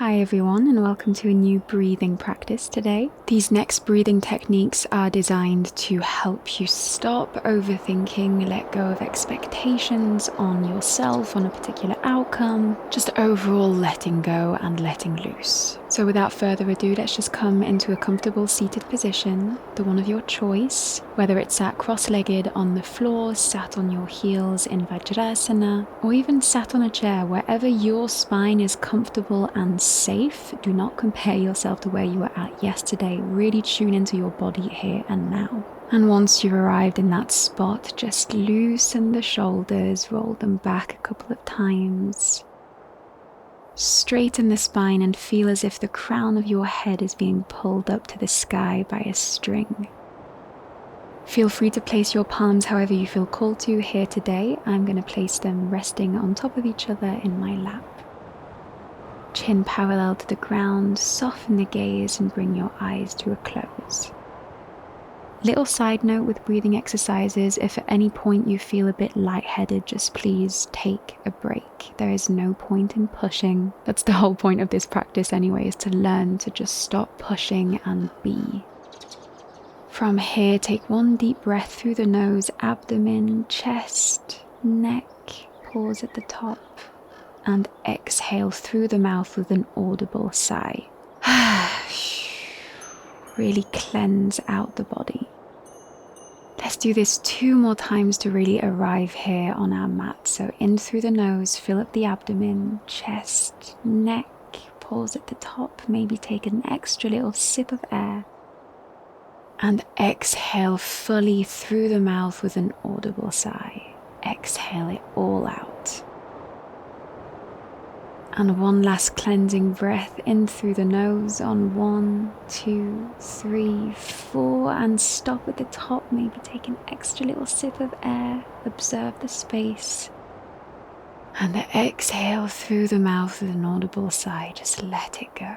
Hi everyone, and welcome to a new breathing practice today. These next breathing techniques are designed to help you stop overthinking, let go of expectations on yourself, on a particular outcome, just overall letting go and letting loose. So without further ado, let's just come into a comfortable seated position, the one of your choice, whether it's sat cross-legged on the floor, sat on your heels in Vajrasana, or even sat on a chair. Wherever your spine is comfortable and safe, do not compare yourself to where you were at yesterday. Really tune into your body here and now. And once you've arrived in that spot, just loosen the shoulders, roll them back a couple of times. Straighten the spine and feel as if the crown of your head is being pulled up to the sky by a string. Feel free to place your palms however you feel called to here today. I'm going to place them resting on top of each other in my lap. Chin parallel to the ground, soften the gaze and bring your eyes to a close. Little side note with breathing exercises, if at any point you feel a bit lightheaded, just please take a break. There is no point in pushing. That's the whole point of this practice anyway, is to learn to just stop pushing and be. From here, take one deep breath through the nose, abdomen, chest, neck, pause at the top, and exhale through the mouth with an audible sigh. Really cleanse out the body. Let's do this 2 more times to really arrive here on our mat. So in through the nose, fill up the abdomen, chest, neck, pause at the top, maybe take an extra little sip of air. And exhale fully through the mouth with an audible sigh. Exhale it all out. And one last cleansing breath in through the nose on 1, 2, 3, 4, and stop at the top. Maybe take an extra little sip of air. Observe the space. And exhale through the mouth with an audible sigh. Just let it go.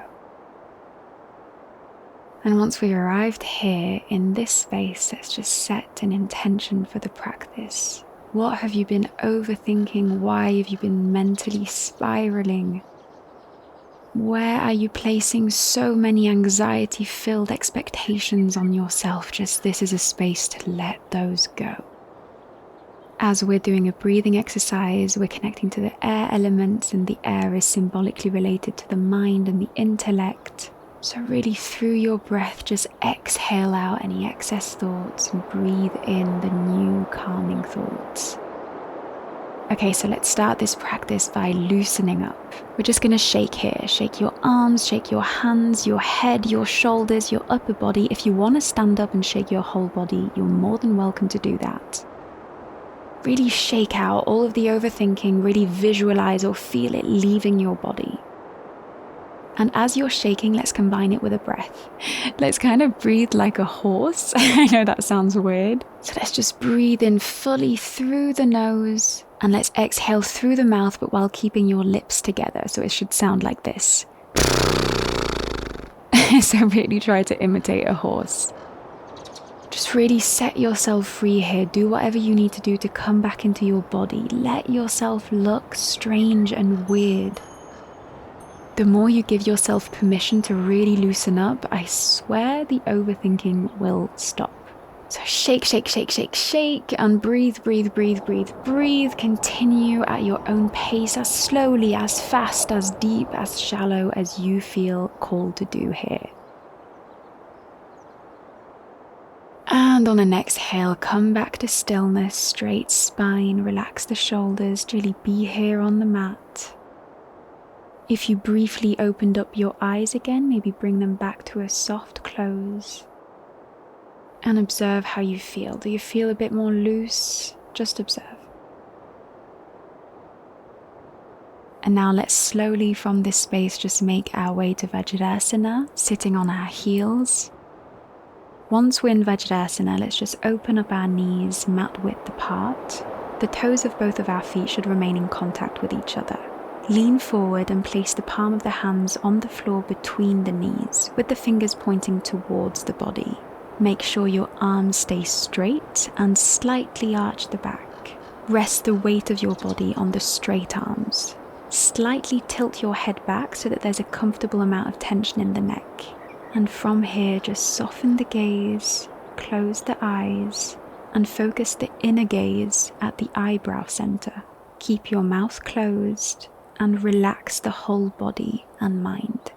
And once we've arrived here in this space, let's just set an intention for the practice. What have you been overthinking? Why have you been mentally spiraling? Where are you placing so many anxiety-filled expectations on yourself? Just this is a space to let those go. As we're doing a breathing exercise, we're connecting to the air elements, and the air is symbolically related to the mind and the intellect. So really through your breath, just exhale out any excess thoughts and breathe in the new calming thoughts. Okay, so let's start this practice by loosening up. We're just going to shake here. Shake your arms, shake your hands, your head, your shoulders, your upper body. If you want to stand up and shake your whole body, you're more than welcome to do that. Really shake out all of the overthinking. Really visualize or feel it leaving your body. And as you're shaking, let's combine it with a breath. Let's kind of breathe like a horse. I know that sounds weird. So let's just breathe in fully through the nose and let's exhale through the mouth, but while keeping your lips together. So it should sound like this. So really try to imitate a horse. Just really set yourself free here. Do whatever you need to do to come back into your body. Let yourself look strange and weird. The more you give yourself permission to really loosen up, I swear the overthinking will stop. So shake, shake, shake, shake, shake, and breathe, breathe, breathe, breathe, breathe. Continue at your own pace, as slowly, as fast, as deep, as shallow as you feel called to do here. And on an exhale, come back to stillness, straight spine, relax the shoulders, really be here on the mat. If you briefly opened up your eyes again, maybe bring them back to a soft close. And observe how you feel. Do you feel a bit more loose? Just observe. And now let's slowly from this space just make our way to Vajrasana, sitting on our heels. Once we're in Vajrasana, let's just open up our knees, mat width apart. The toes of both of our feet should remain in contact with each other. Lean forward and place the palm of the hands on the floor between the knees, with the fingers pointing towards the body. Make sure your arms stay straight and slightly arch the back. Rest the weight of your body on the straight arms. Slightly tilt your head back so that there's a comfortable amount of tension in the neck. And from here, just soften the gaze, close the eyes, and focus the inner gaze at the eyebrow center. Keep your mouth closed and relax the whole body and mind.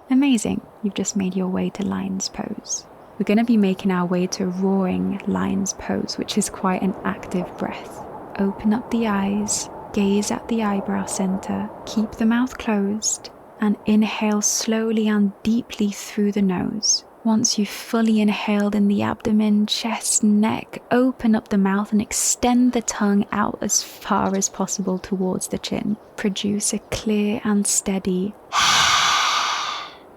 Amazing, you've just made your way to lion's pose. We're going to be making our way to roaring lion's pose, which is quite an active breath. Open up the eyes, gaze at the eyebrow center, keep the mouth closed, and inhale slowly and deeply through the nose. Once you've fully inhaled in the abdomen, chest, neck, open up the mouth and extend the tongue out as far as possible towards the chin. Produce a clear and steady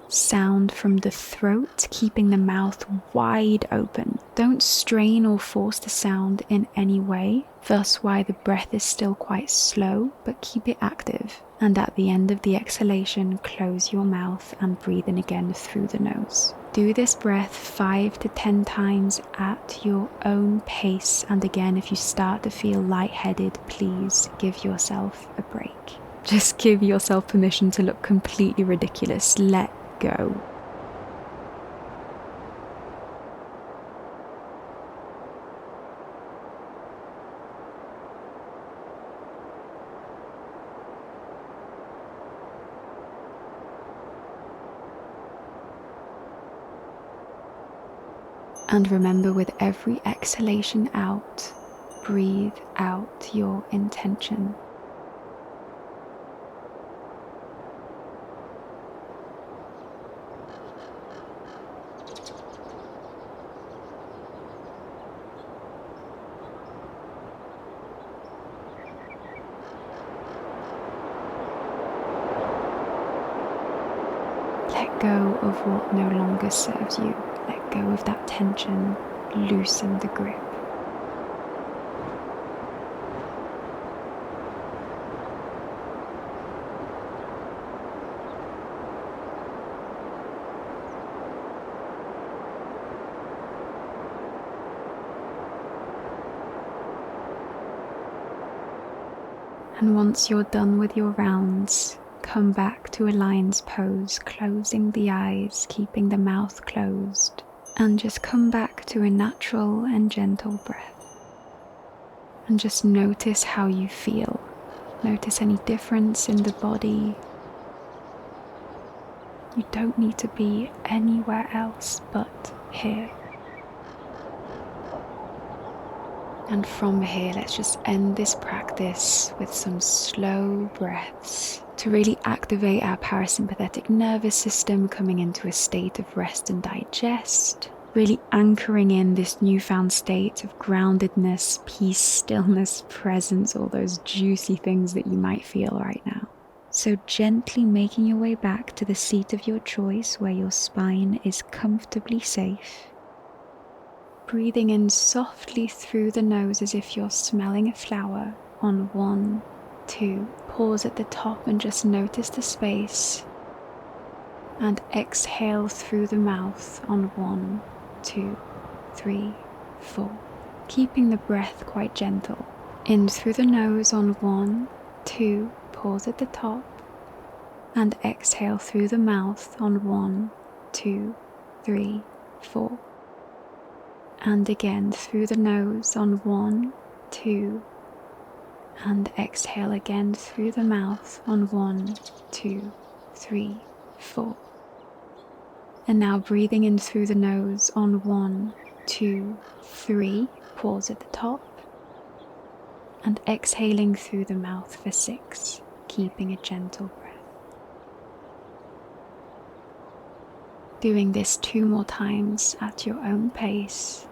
sound from the throat, keeping the mouth wide open. Don't strain or force the sound in any way, thus why the breath is still quite slow, but keep it active. And at the end of the exhalation, close your mouth and breathe in again through the nose. Do this breath 5 to 10 times at your own pace. And again, if you start to feel lightheaded, please give yourself a break. Just give yourself permission to look completely ridiculous. Let go. And remember, with every exhalation out, breathe out your intention. Let go of what no longer serves you. Let go of that tension. Loosen the grip. And once you're done with your rounds, come back to a lion's pose, closing the eyes, keeping the mouth closed, and just come back to a natural and gentle breath. And just notice how you feel. Notice any difference in the body. You don't need to be anywhere else but here. And from here, let's just end this practice with some slow breaths to really activate our parasympathetic nervous system, coming into a state of rest and digest, really anchoring in this newfound state of groundedness, peace, stillness, presence, all those juicy things that you might feel right now. So gently making your way back to the seat of your choice where your spine is comfortably safe. Breathing in softly through the nose as if you're smelling a flower on 1, 2. Pause at the top and just notice the space. And exhale through the mouth on 1, 2, 3, 4. Keeping the breath quite gentle. In through the nose on 1, 2. Pause at the top. And exhale through the mouth on 1, 2, 3, 4. And again through the nose on 1, 2, and exhale again through the mouth on 1, 2, 3, 4. And now breathing in through the nose on 1, 2, 3, pause at the top, and exhaling through the mouth for 6, keeping a gentle breath. Doing this 2 more times at your own pace.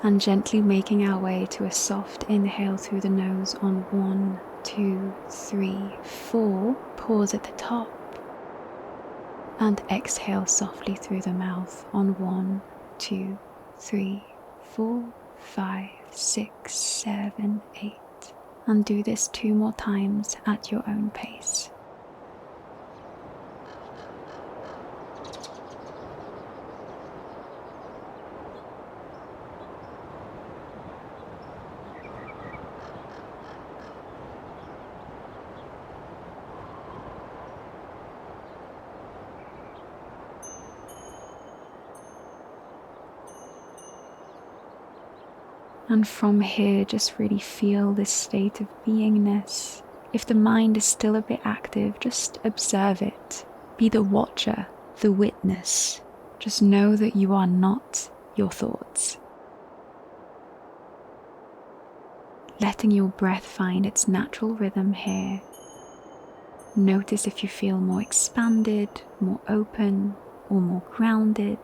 And gently making our way to a soft inhale through the nose on 1, 2, 3, 4. Pause at the top. And exhale softly through the mouth on 1, 2, 3, 4, 5, 6, 7, 8. And do this 2 more times at your own pace. And from here, just really feel this state of beingness. If the mind is still a bit active, just observe it. Be the watcher, the witness. Just know that you are not your thoughts. Letting your breath find its natural rhythm here. Notice if you feel more expanded, more open, or more grounded.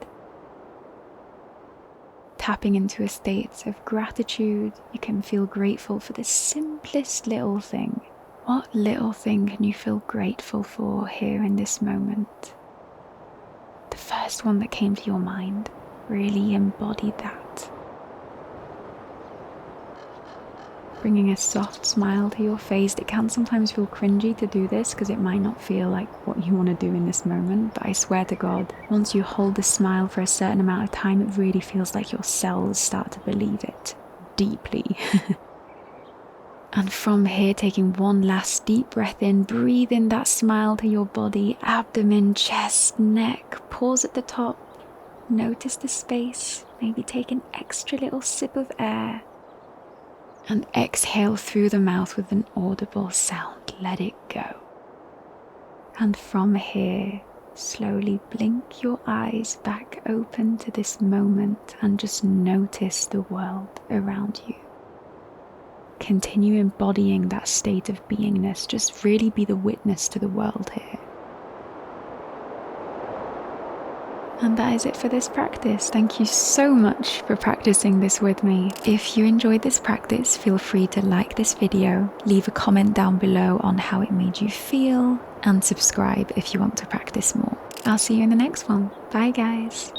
Tapping into a state of gratitude, you can feel grateful for the simplest little thing. What little thing can you feel grateful for here in this moment? The first one that came to your mind, really embody that. Bringing a soft smile to your face. It can sometimes feel cringy to do this because it might not feel like what you want to do in this moment, but I swear to God, once you hold the smile for a certain amount of time, it really feels like your cells start to believe it deeply. And from here, taking one last deep breath in, breathe in that smile to your body, abdomen, chest, neck. Pause at the top. Notice the space. Maybe take an extra little sip of air. And exhale through the mouth with an audible sound. Let it go. And from here, slowly blink your eyes back open to this moment and just notice the world around you. Continue embodying that state of beingness. Just really be the witness to the world here. And that is it for this practice. Thank you so much for practicing this with me. If you enjoyed this practice, feel free to like this video, leave a comment down below on how it made you feel, and subscribe if you want to practice more. I'll see you in the next one. Bye guys.